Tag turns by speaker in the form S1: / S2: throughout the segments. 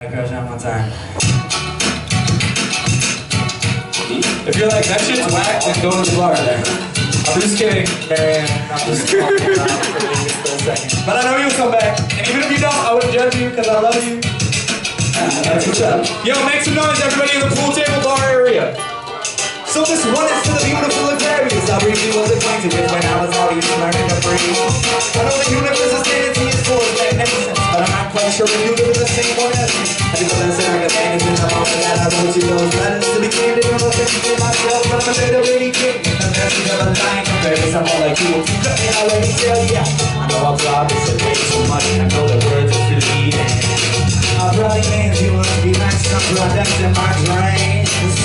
S1: Crush on one time. If you're like, that shit's whack, then go to the bar there. I'm just kidding, man. I'm just talking around for a second. But I know you'll come back. And even if you don't, I wouldn't judge you because I love you. That's what's up. Yo, make some noise, everybody in the pool table bar area. So this one is for the beautiful Aquarius I briefly was acquainted with when I was all used to learning to breathe. I know the universe is vanity is for magnificence, but I'm not quite sure if you live in the same one as me. I think the lesson I got managed in the moment that I wrote you those letters. To be candid, I'm a victim to myself, but I'm a little bitty kid. The message of a lying comparison, I'm more like you. If you cut me, I'll let me tell ya. I know I probably said way too much, I know the words are too deep. I probably means you must be like some products in my brains.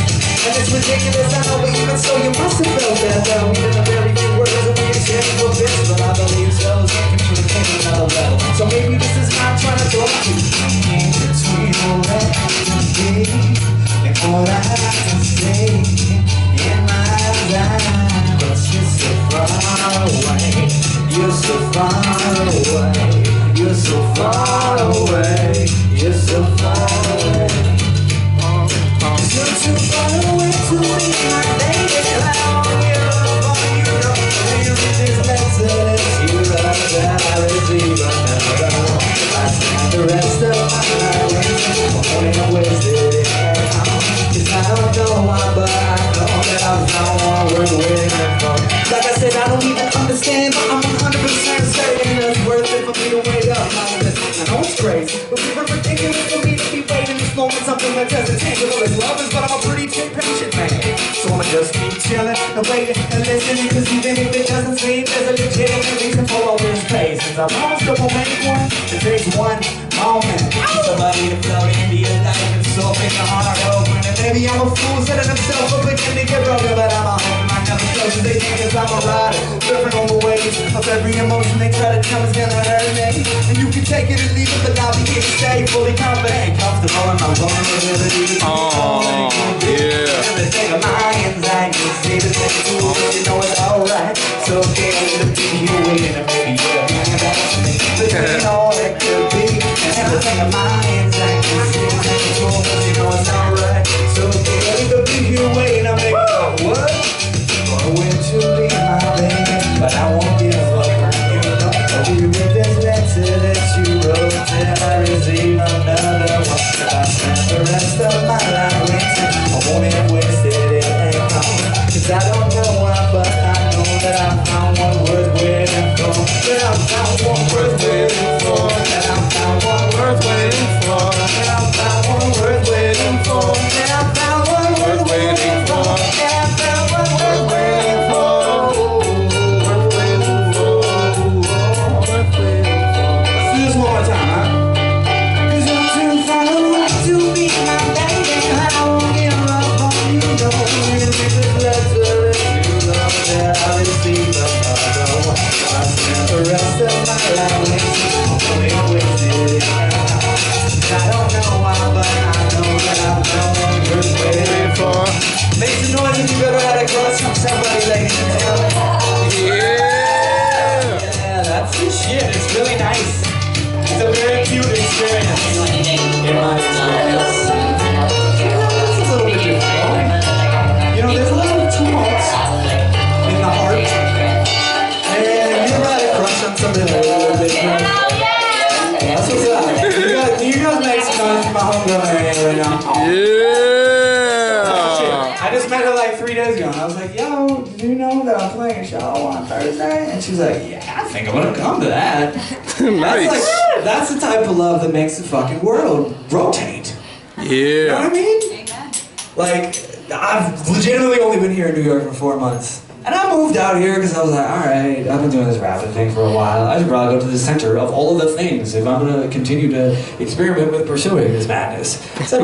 S1: And it's ridiculous, I know, but even so, you must have felt that though. Even the very few words of me exchange for bits, but I believe so. Thinking for the king another level. So maybe this is not trying to talk to you. In between all that can be, and what I can say in my life. But you're so far away, you're so far away, you're so far away, you're so far away. You're too far away to be my baby. How you love you know. You read this message, you love that I receive another one. I spend the rest of my life when I'm wasted. Cause I don't know why, but I know that I found one worth waiting for. Like I said, I don't even understand, but I'm 100% certain it's worth it for me to wait up like this. I know it's crazy, but it's ridiculous for me to be waiting this moment. Something that doesn't change with all his lovers, but I'm a pretty impatient man. So I'ma just keep chilling and waiting and listening, cause even if it doesn't seem there's a legitimate reason for all this pace. Since I promised I won't make one, it takes one moment. Somebody to float into your life and so make the heart open. And maybe I'm a fool setting himself up again to get broken, but I'm a home I never close. They think cause I'm a rider, different on the ways of every emotion they try to tell is gonna hurt me. And you can take it or leave it, but I'll be here to stay fully confident, comfortable in my vulnerability.
S2: Oh, yeah.
S1: Everything of my anxiety, the thing to it, you know it's alright. So okay, I'm gonna be here waiting and maybe you're hanging back to me. This ain't all it could be. And everything of my anxiety, the thing to it, you know it's alright. So okay, I'm gonna be here waiting and maybe what? Going to be my baby, but I won't give up on you. I'll be with this letter that you wrote till I receive another one. I spent the rest of my life waiting. I won't have wasted it ain't gone. Cause I don't know why, but I know that I found one worth waiting for. That I found one worth waiting for. That I found one worth waiting for. That I found one worth waiting for. That I found one worth waiting for. That I found one worth waiting for. Let's do this one more time, huh? Cause you're too far away to be my baby. I won't give up on you, no. Even if it's letter if you love that I receive another one. I spent the rest of my life waiting, only wasted it. I don't know why, but I know that I found one worth waiting for. Make some noise if you've ever had a crush on somebody, ladies and gentlemen. Yeah, that's the shit. It's really nice. It's a very cute experience. In my experience. It's a little bit different. You know, there's a little tumult in the heart. And you had a crush on somebody a little bit different. That's what's up. You guys make some noise for my homegirl area right now.
S2: Yeah.
S1: I just met her like 3 days ago and I was like, yo, did you know that I'm playing a show on Thursday? And she's like, yeah, I think I'm gonna come to that.
S2: Nice.
S1: That's the type of love that makes the fucking world rotate. You know what I
S2: Yeah.
S1: mean? Like, I've legitimately only been here in New York for 4 months. And I moved out here because I was like, alright, I've been doing this rapping thing for a while. I should probably go to the center of all of the things if I'm gonna continue to experiment with pursuing this madness. So